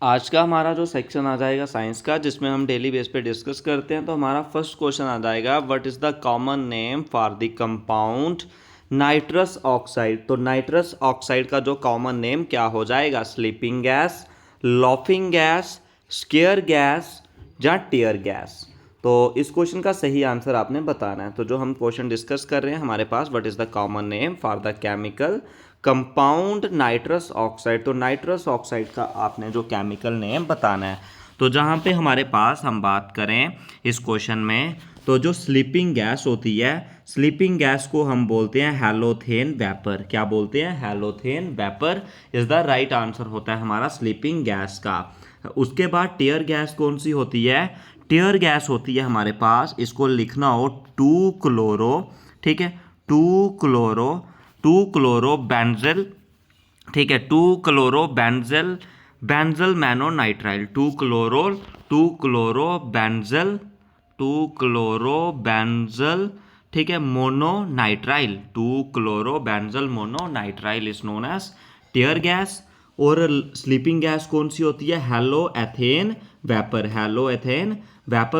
आज का हमारा जो सेक्शन आ जाएगा साइंस का, जिसमें हम डेली बेस पे डिस्कस करते हैं। तो हमारा फर्स्ट क्वेश्चन आ जाएगा, what is the common name for the compound nitrous oxide. तो नाइट्रस ऑक्साइड का जो कॉमन नेम क्या हो जाएगा? Sleeping gas, laughing gas, square gas या टीयर गैस। तो इस क्वेश्चन का सही आंसर आपने बताना है। तो जो हम क्वेश्चन डिस्कस कर रहे हैं हमारे पास, what is the common name for the chemical compound nitrous oxide. तो नाइट्रस ऑक्साइड का आपने जो केमिकल नेम बताना है। तो जहाँ पे हमारे पास हम बात करें इस क्वेश्चन में, तो जो स्लीपिंग गैस होती है, स्लीपिंग गैस को हम बोलते हैं हैलोथेन वेपर। क्या बोलते हैं? हैलोथेन vapour is the right answer होता है हमारा स्लीपिंग गैस का। उसके बाद टीयर गैस कौन सी होती है? टीयर गैस होती है हमारे पास, इसको लिखना हो टू क्लोरो, ठीक है, टू क्लोरो बेंजल, ठीक है, benzal mononitrile, two chloro benzal, ठीक है, mononitrile, two chloro benzal mononitrile is known as tear gas. और स्लीपिंग गैस कौन सी होती है? हेलो एथेन वेपर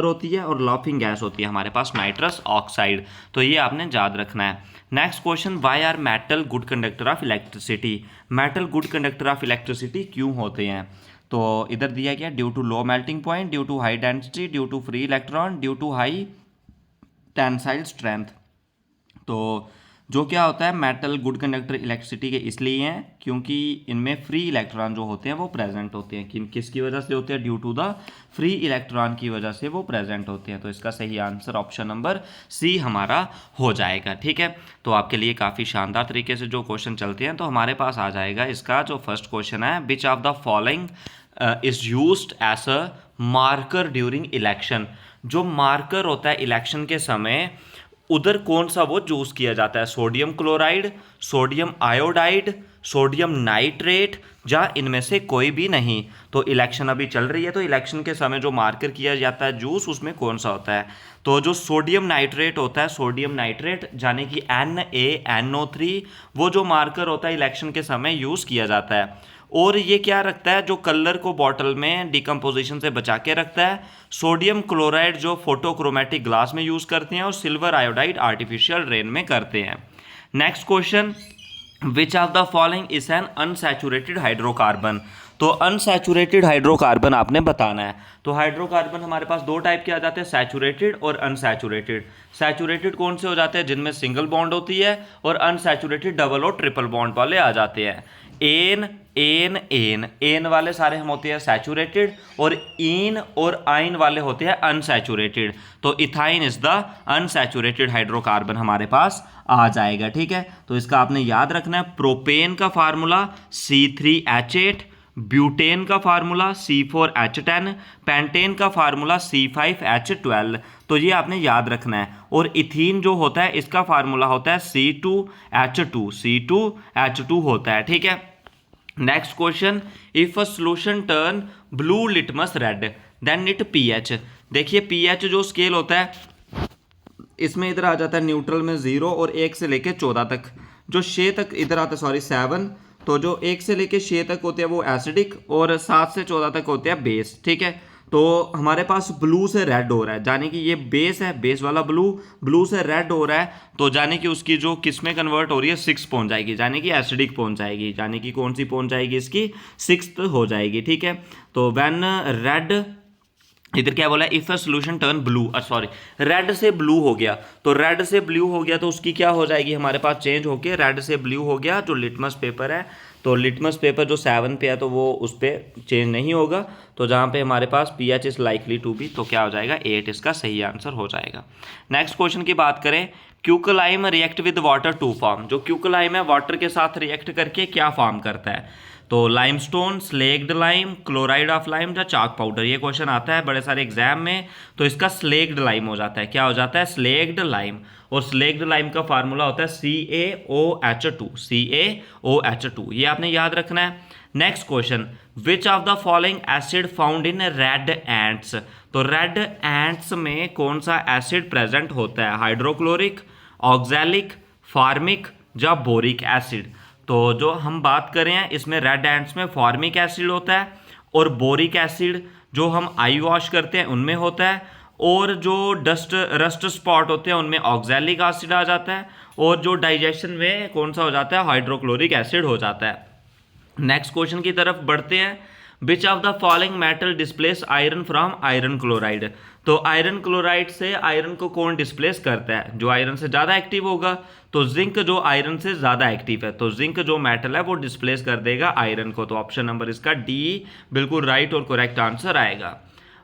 होती है। और लॉफिंग गैस होती है हमारे पास नाइट्रस ऑक्साइड। तो ये आपने याद रखना है। Next question, why are metal good conductor of electricity. Metal good conductor of electricity क्यों होते हैं? तो इधर दिया गया, due to low melting point, due to high density, due to free electron, due to high tensile strength. तो जो क्या होता है, मेटल गुड कंडक्टर इलेक्ट्रिसिटी के इसलिए हैं क्योंकि इनमें फ्री इलेक्ट्रॉन जो होते हैं वो प्रेजेंट होते हैं। किसकी वजह से होते हैं? Due to the free electron की वजह से वो प्रेजेंट होते हैं। तो इसका सही आंसर ऑप्शन नंबर सी हमारा हो जाएगा। ठीक है, तो आपके लिए काफ़ी शानदार तरीके से जो क्वेश्चन चलते हैं, तो हमारे पास आ जाएगा इसका जो फर्स्ट क्वेश्चन है, which of the following is used as a marker during election. जो मार्कर होता है इलेक्शन के समय, उधर कौन सा वो यूज किया जाता है? Sodium chloride, sodium iodide, sodium nitrate, या इनमें से कोई भी नहीं। तो इलेक्शन अभी चल रही है, तो इलेक्शन के समय जो मार्कर किया जाता है जूस, उसमें कौन सा होता है? तो जो सोडियम नाइट्रेट होता है, सोडियम नाइट्रेट यानी कि NaNO3, वो जो मार्कर होता है इलेक्शन के समय यूज किया जाता है। और ये क्या रखता है? जो कलर को बॉटल में डिकम्पोजिशन से बचा के रखता है। सोडियम क्लोराइड जो फोटोक्रोमेटिक ग्लास में यूज करते हैं, और सिल्वर आयोडाइड आर्टिफिशियल रेन में करते हैं। Next question, which of the following is an unsaturated hydrocarbon. तो अनसैचुरेटेड हाइड्रोकार्बन आपने बताना है। तो हाइड्रोकार्बन हमारे पास दो टाइप के आ जाते हैं, सैचुरेटेड और अनसैचुरेटेड। सैचुरेटेड कौन से हो जाते हैं? जिनमें सिंगल बॉन्ड होती है। और अनसैचुरेटेड डबल और ट्रिपल बॉन्ड वाले आ जाते हैं। एन एन एन एन वाले सारे हम होते हैं सैचुरेटेड, और इन और आइन वाले होते हैं अनसैचुरेटेड। तो ethyne is the unsaturated hydrocarbon हमारे पास आ जाएगा। ठीक है, तो इसका आपने याद रखना है। प्रोपेन का फार्मूला C3H8, ब्यूटेन का फार्मूला C4H10, पेंटेन का फार्मूला C5H12। तो ये आपने याद रखना है। और इथीन जो होता है इसका फार्मूला होता है C2H2 होता है। ठीक है, next question, if a solution turn blue litmus red then it pH। देखिए pH जो स्केल होता है, इसमें इधर आ जाता है न्यूट्रल में 0 और 1 से लेके 14 तक। जो 6 तक इधर आता है, सॉरी 7। तो जो 1 से लेके 6 तक होते हैं वो एसिडिक, और 7 से 14 तक होते हैं बेस। ठीक है, तो हमारे पास ब्लू से रेड हो रहा है, यानी कि ये बेस है, बेस वाला ब्लू से रेड हो रहा है। तो यानी कि उसकी जो किस में कन्वर्ट हो रही है? 6 पहुंच जाएगी, यानी कि एसिडिक पहुंच जाएगी। यानी कि कौन सी पहुंच जाएगी? इसकी 6th हो जाएगी। ठीक है, तो व्हेन रेड, इधर क्या बोला? If a solution turn blue, sorry red से ब्लू हो गया। तो रेड से ब्लू हो गया तो उसकी क्या हो जाएगी हमारे पास? चेंज होके रेड से ब्लू हो गया जो लिटमस पेपर है। तो लिटमस पेपर जो 7 पे है तो वो उस पर चेंज नहीं होगा। तो जहाँ पे हमारे पास pH is likely to be, तो क्या हो जाएगा? 8 इसका सही आंसर हो जाएगा। नेक्स्ट क्वेश्चन की बात करें, quicklime react with water to form. जो क्यूकलाइम है वाटर के साथ रिएक्ट करके क्या फॉर्म करता है? तो limestone, slaked lime, chloride of lime या चाक पाउडर। ये क्वेश्चन आता है बड़े सारे एग्जाम में। तो इसका स्लेग्ड लाइम हो जाता है। क्या हो जाता है? स्लेग्ड लाइम। और स्लेग्ड लाइम का फार्मूला होता है CaOH2। ये आपने याद रखना है। Next question, which of the following acid found in red ants. तो रेड एंट्स में कौन सा एसिड प्रेजेंट होता है? हाइड्रोक्लोरिक, ऑक्सैलिक, फार्मिक या बोरिक एसिड। तो जो हम बात करें हैं इसमें रेड एंट्स में फॉर्मिक एसिड होता है, और बोरिक एसिड जो हम आई वॉश करते हैं उनमें होता है, और जो रस्ट स्पॉट होते हैं उनमें ऑक्सैलिक एसिड आ जाता है, और जो डाइजेशन में कौन सा हो जाता है, हाइड्रोक्लोरिक एसिड हो जाता है। नेक्स्ट क्वेश्चन की तरफ बढ़ते हैं। विच of the following metal displace iron from iron chloride. तो आयरन क्लोराइड से आयरन को कौन डिस्प्लेस करता है, जो आयरन से ज़्यादा एक्टिव होगा, तो जिंक जो आयरन से ज़्यादा एक्टिव है, तो जिंक जो मेटल है वो डिस्प्लेस कर देगा आयरन को। तो ऑप्शन नंबर इसका डी बिल्कुल राइट और करेक्ट आंसर आएगा।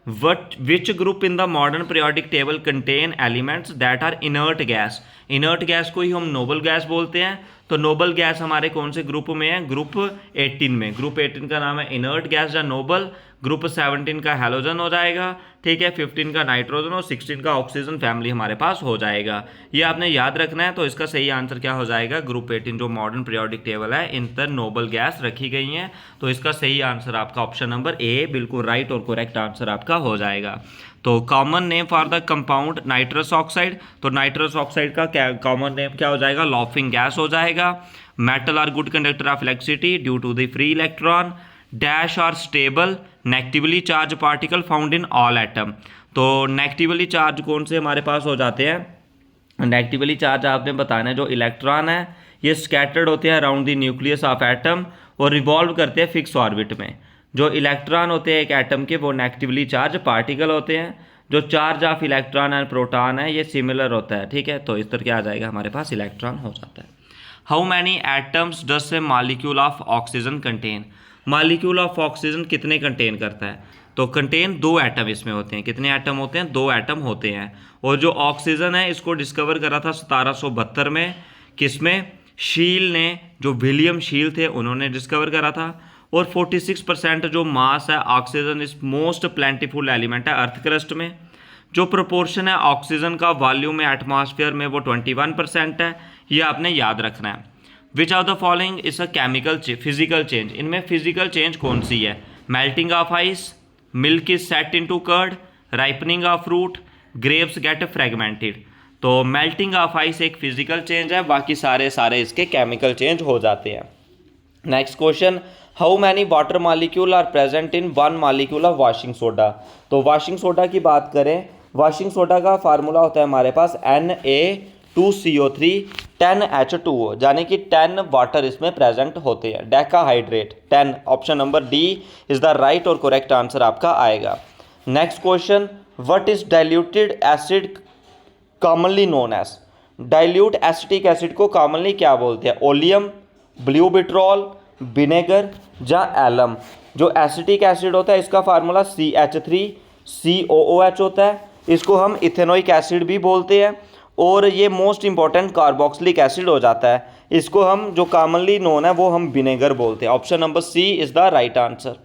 Which group in the modern periodic table contain elements that are inert gas. Inert gas को ही हम नोबल गैस बोलते हैं। तो नोबल गैस हमारे कौन से ग्रुप में है, ग्रुप 18 में। ग्रुप 18 का नाम है इनर्ट गैस या नोबल। ग्रुप 17 का हैलोजन हो जाएगा, ठीक है, 15 का नाइट्रोजन और 16 का ऑक्सीजन फैमिली हमारे पास हो जाएगा। ये आपने याद रखना है। तो इसका सही आंसर क्या हो जाएगा, ग्रुप 18 जो मॉडर्न पीरियोडिक टेबल है इन पर नोबल गैस रखी गई हैं। तो इसका सही आंसर आपका ऑप्शन नंबर ए बिल्कुल राइट और करेक्ट आंसर आपका हो जाएगा। तो common name for the compound nitrous oxide, तो नाइट्रस ऑक्साइड का क्या कॉमन नेम क्या हो जाएगा, लॉफिंग गैस हो जाएगा। Metal are good conductor of electricity due to the free electron. Dash are stable negatively charge particle found in all atom. तो negatively charge कौन से हमारे पास हो जाते हैं, नेगेटिवली चार्ज आपने बताना है जो इलेक्ट्रॉन है ये स्कैटर्ड होते हैं around the nucleus of atom और रिवॉल्व करते हैं फिक्स ऑर्बिट में। जो इलेक्ट्रॉन होते हैं एक एटम के वो नेगेटिवली चार्ज पार्टिकल होते हैं। जो charge of electron and proton है ये सिमिलर होता है, ठीक है। तो इस तरह क्या आ जाएगा, हमारे पास इलेक्ट्रॉन हो जाता है। How many atoms does a molecule of oxygen contain. Molecule of oxygen कितने कंटेन करता है, तो कंटेन 2 एटम इसमें होते हैं। कितने एटम होते हैं, 2 एटम होते हैं। और जो ऑक्सीजन है इसको डिस्कवर करा था 1772 में, किसमें, शील ने, जो विलियम शील थे उन्होंने डिस्कवर करा था। और 46% जो मास है oxygen is most plentiful element है अर्थ क्रस्ट में। जो प्रोपोर्शन है ऑक्सीजन का वॉल्यूम में एटमॉस्फेयर में वो 21% है। ये आपने याद रखना है। Which of the following is a chemical physical change. इनमें फिजिकल चेंज कौन सी है, melting of ice, milk is set into curd, ripening of fruit, grapes get fragmented. तो मेल्टिंग ऑफ आइस एक फिजिकल चेंज है, बाकी सारे इसके केमिकल चेंज हो जाते हैं। Next question, how many water molecule are present in 1 molecule of washing soda. तो वाशिंग सोडा की बात करें, वाशिंग सोडा का फार्मूला होता है हमारे पास Na2CO3 10H2O, यानी कि 10 वाटर इसमें प्रेजेंट होते हैं। Decahydrate 10, option number D is the right और करेक्ट आंसर आपका आएगा। Next question, what is diluted acid commonly known as. Dilute acetic acid को कॉमनली क्या बोलते हैं, ओलियम, ब्लू बिट्रॉल, विनेगर या एलम। जो एसिटिक एसिड होता है इसका फार्मूला CH3COOH होता है। इसको हम इथेनोइक एसिड भी बोलते हैं और ये मोस्ट इंपॉर्टेंट कार्बोक्सिलिक एसिड हो जाता है। इसको हम जो कॉमनली नोन है वो हम विनेगर बोलते हैं। Option number C is the right answer.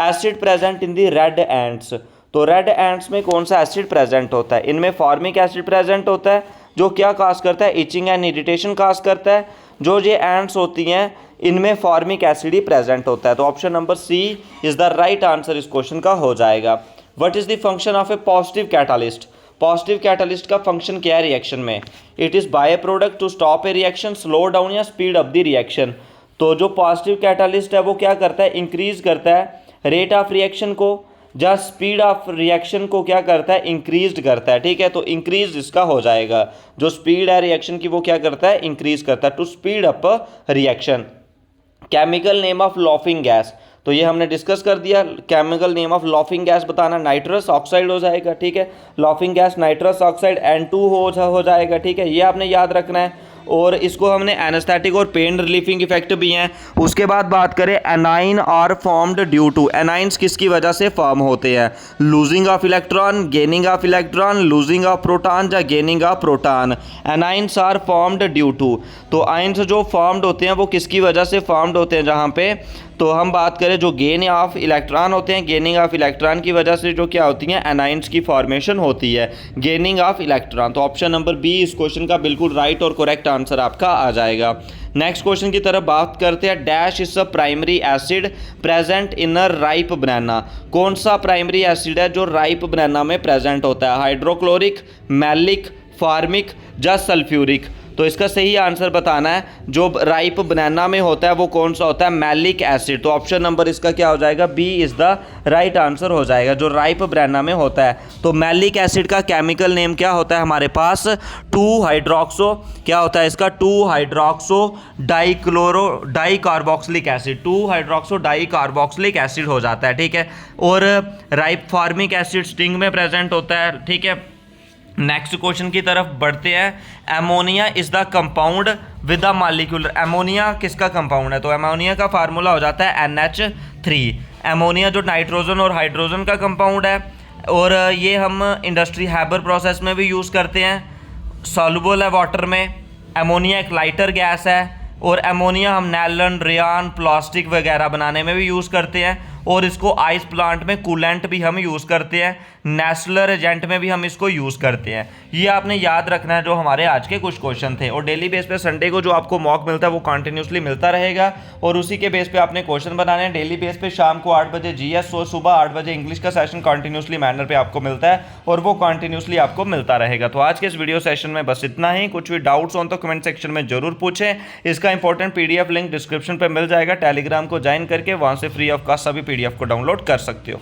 Acid present in the red ants. तो रेड एंट्स में कौन सा एसिड प्रेजेंट होता है, इनमें फॉर्मिक एसिड प्रेजेंट होता है जो क्या काज करता है, इचिंग एंड इरिटेशन काज करता है। जो ये एंट्स होती हैं इनमें फॉर्मिक एसिड ही प्रेजेंट होता है। तो option number C is the right answer इस क्वेश्चन का हो जाएगा। What is the function of a positive catalyst. Positive catalyst का फंक्शन क्या है रिएक्शन में, it is by product to stop a reaction, slow down या स्पीड अप द रिएक्शन। तो जो पॉजिटिव कैटालिस्ट है वो क्या करता है, इंक्रीज करता है रेट ऑफ रिएक्शन को, या स्पीड ऑफ रिएक्शन को क्या करता है, इंक्रीज करता है, ठीक है। तो इंक्रीज इसका हो जाएगा। जो स्पीड है रिएक्शन की वो क्या करता है, इंक्रीज करता है, to speed up reaction. Chemical name of laughing gas, तो ये हमने डिस्कस कर दिया। Chemical name of laughing gas बताना, नाइट्रस ऑक्साइड हो जाएगा, ठीक है। Laughing gas nitrous oxide N2 हो जाएगा, ठीक है। ये आपने याद रखना है। और इसको हमने एनेस्थेटिक और पेन रिलीफिंग इफेक्ट भी हैं। उसके बाद बात करें, anion are formed due to. Anions किसकी वजह से फॉर्म होते हैं, losing of electron, gaining of electron, losing of proton या gaining of proton. Anions are formed due to. तो आइंस जो फॉर्म्ड होते हैं वो किसकी वजह से फॉर्म्ड होते हैं, जहाँ पे तो हम बात करें जो गेन ऑफ इलेक्ट्रॉन होते हैं, गेनिंग ऑफ इलेक्ट्रॉन की वजह से जो क्या होती हैं, एनाइंस की फॉर्मेशन होती है, गेनिंग ऑफ इलेक्ट्रॉन। तो ऑप्शन नंबर बी इस क्वेश्चन का बिल्कुल राइट और करेक्ट आंसर आपका आ जाएगा। नेक्स्ट क्वेश्चन की तरफ बात करते हैं। Dash is a primary acid present in a ripe banana. कौन सा प्राइमरी एसिड है जो राइप बनाना में प्रेजेंट होता है, हाइड्रोक्लोरिक, मैलिक, फार्मिक या सल्फ्यूरिक। तो इसका सही आंसर बताना है। जो राइप बनाना में होता है वो कौन सा होता है? Malic acid. तो ऑप्शन नंबर इसका क्या हो जाएगा? B is the right answer हो जाएगा, जो राइप बनाना में होता है। तो मैलिक एसिड का केमिकल नेम क्या होता है हमारे पास? 2 हाइड्रोक्सो, क्या होता है इसका? 2 hydroxo di carboxylic acid, 2 hydroxo di carboxylic acid हो जाता है, ठीक है। और राइप फार्मिक एसिड स्टिंग में प्रेजेंट होता है, ठीक है। नेक्स्ट क्वेश्चन की तरफ बढ़ते हैं। Ammonia is the compound with the molecular, ammonia किसका कंपाउंड है? तो एमोनिया का फार्मूला हो जाता है NH3। एमोनिया जो नाइट्रोजन और हाइड्रोजन का कंपाउंड है, और ये हम इंडस्ट्री हैबर प्रोसेस में भी यूज़ करते हैं, सॉल्युबल है वाटर में। एमोनिया एक लाइटर गैस है, और एमोनिया हम नैलन, रेयान, प्लास्टिक वगैरह बनाने में भी यूज़ करते हैं, और इसको आइस प्लांट में कूलेंट भी हम यूज़ करते हैं, नेचुरल एजेंट में भी हम इसको यूज़ करते हैं। ये आपने याद रखना है जो हमारे आज के कुछ क्वेश्चन थे। और डेली बेस पे संडे को जो आपको मॉक मिलता है वो कंटिन्यूसली मिलता रहेगा, और उसी के बेस पे आपने क्वेश्चन बनाने हैं। डेली बेस पे शाम को 8 बजे GS और सुबह 8 बजे इंग्लिश का सेशन कंटिन्यूसली मैनर पे आपको मिलता है, और वो कंटिन्यूसली आपको मिलता रहेगा। तो आज के इस वीडियो सेशन में बस इतना ही। कुछ भी डाउट्स हो तो कमेंट सेक्शन में जरूर पूछें। इसका इंपॉर्टेंट PDF लिंक डिस्क्रिप्शन पर मिल जाएगा। टेलीग्राम को ज्वाइन करके वहाँ से फ्री ऑफ कॉस्ट सभी PDF को डाउनलोड कर सकते हो।